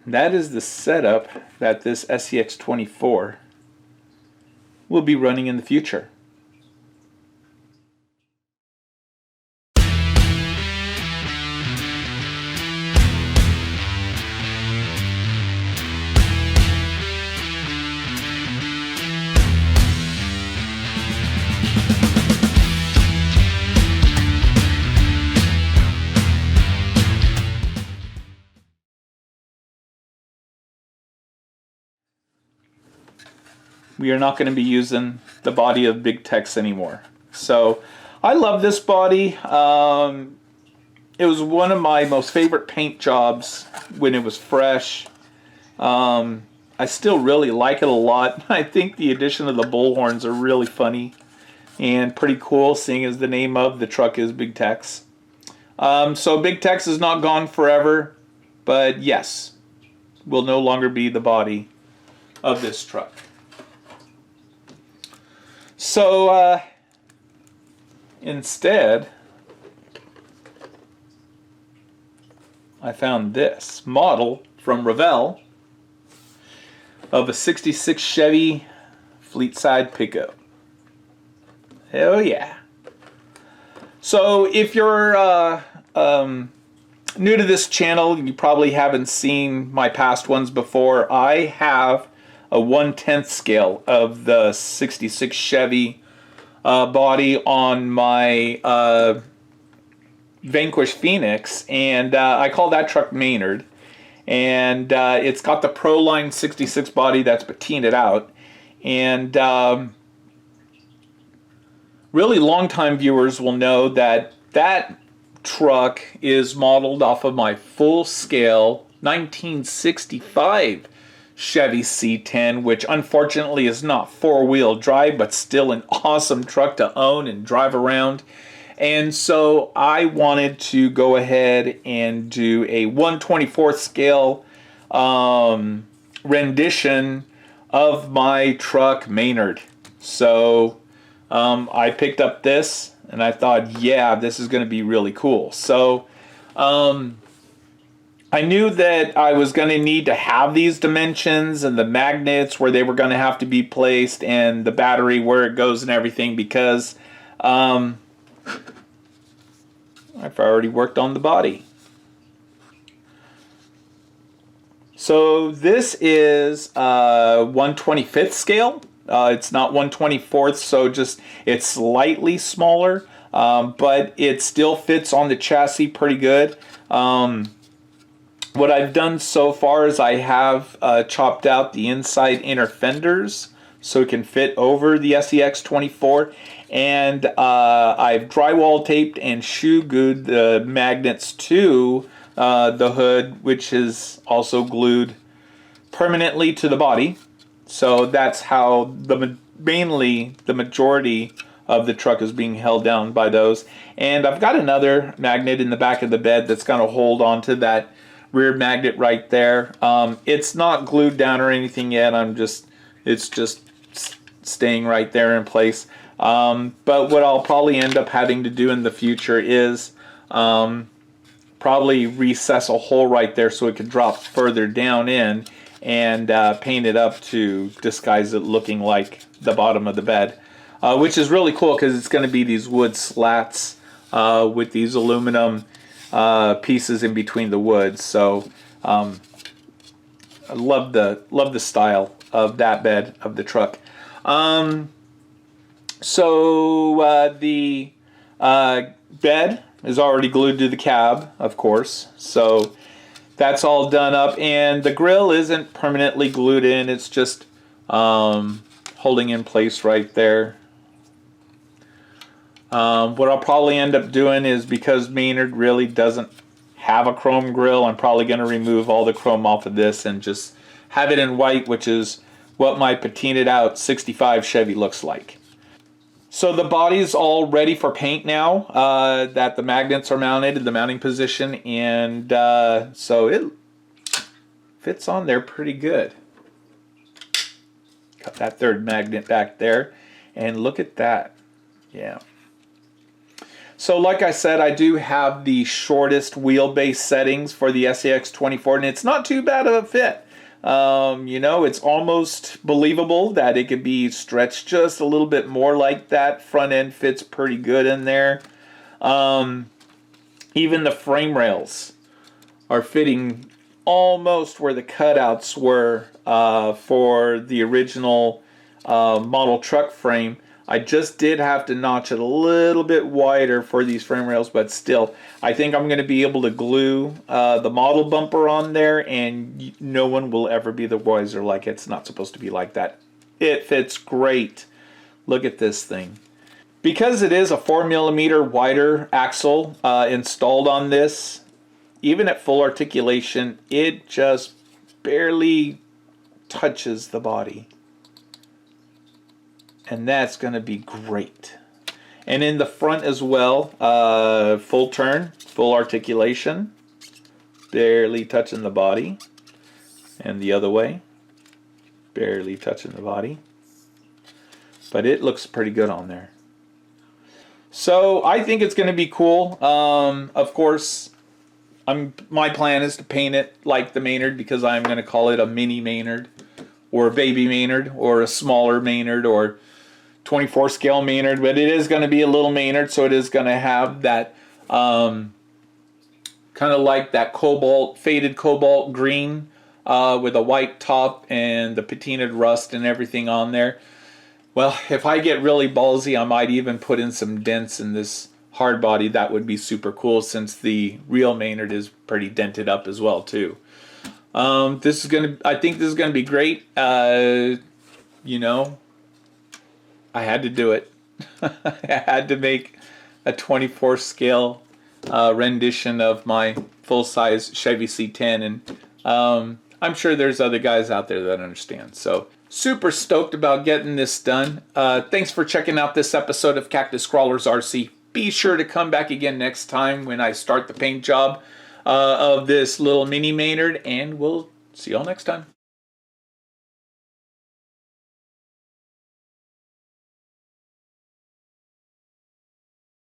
that is the setup that this SCX24 will be running in the future. We are not going to be using the body of Big Tex anymore. So I love this body. It was one of my most favorite paint jobs when it was fresh. I still really like it a lot. I think the addition of the bullhorns are really funny and pretty cool, seeing as the name of the truck is Big Tex. So Big Tex is not gone forever, but yes, will no longer be the body of this truck. So instead, I found this model from Revell of a '66 Chevy fleet side pickup. Hell yeah. So if you're new to this channel, you probably haven't seen my past ones before. I have a 1/10 scale of the '66 Chevy body on my Vanquish Phoenix, and I call that truck Maynerd. And it's got the Proline 66 body that's patinaed out. And really long-time viewers will know that that truck is modeled off of my full-scale 1965 Chevy C10, which unfortunately is not four-wheel drive, but still an awesome truck to own and drive around. And so I wanted to go ahead and do a 1/24 scale rendition of my truck Maynerd. So I picked up this and I thought, yeah, this is going to be really cool. So I knew that I was going to need to have these dimensions and the magnets where they were going to have to be placed and the battery where it goes and everything, because I've already worked on the body. So this is 1/25th scale. It's not 1/24th, so just it's slightly smaller, but it still fits on the chassis pretty good. What I've done so far is I have chopped out the inside inner fenders so it can fit over the SCX24, and I've drywall taped and shoe glued the magnets to the hood, which is also glued permanently to the body. So that's how mainly the majority of the truck is being held down by those. And I've got another magnet in the back of the bed that's going to hold on to that rear magnet right there. It's not glued down or anything yet. It's just staying right there in place. But what I'll probably end up having to do in the future is probably recess a hole right there so it could drop further down in, and paint it up to disguise it looking like the bottom of the bed, which is really cool because it's going to be these wood slats with these aluminum pieces in between the wood. So I love the style of that bed of the truck. So the bed is already glued to the cab, of course, so that's all done up, and the grill isn't permanently glued in, it's just holding in place right there. What I'll probably end up doing is, because Maynerd really doesn't have a chrome grill, I'm probably going to remove all the chrome off of this and just have it in white, which is what my patinaed out 65 Chevy looks like. So the body's all ready for paint now that the magnets are mounted in the mounting position, and so it fits on there pretty good. Got that third magnet back there, and look at that. Yeah. So like I said, I do have the shortest wheelbase settings for the SCX24, and it's not too bad of a fit. You know, it's almost believable that it could be stretched just a little bit more like that. Front end fits pretty good in there. Even the frame rails are fitting almost where the cutouts were for the original model truck frame. I just did have to notch it a little bit wider for these frame rails, but still, I think I'm going to be able to glue the model bumper on there, and no one will ever be the wiser. Like, it's not supposed to be like that. It fits great. Look at this thing. Because it is a 4mm wider axle installed on this, even at full articulation, it just barely touches the body. And that's going to be great. And in the front as well, full turn, full articulation, barely touching the body. And the other way, barely touching the body. But it looks pretty good on there. So I think it's going to be cool. Of course, my plan is to paint it like the Maynerd, because I'm going to call it a mini Maynerd, or a baby Maynerd, or a smaller Maynerd, or 24 scale Maynerd. But it is going to be a little Maynerd, so it is going to have that kind of like that cobalt, faded cobalt green with a white top and the patinaed rust and everything on there. Well, if I get really ballsy, I might even put in some dents in this hard body. That would be super cool, since the real Maynerd is pretty dented up as well too. I think this is gonna be great. You know, I had to do it. I had to make a 24 scale rendition of my full-size Chevy C10, and I'm sure there's other guys out there that understand. So super stoked about getting this done. Thanks for checking out this episode of Cactus Crawlers RC. Be sure to come back again next time when I start the paint job of this little mini Maynard, and we'll see y'all next time.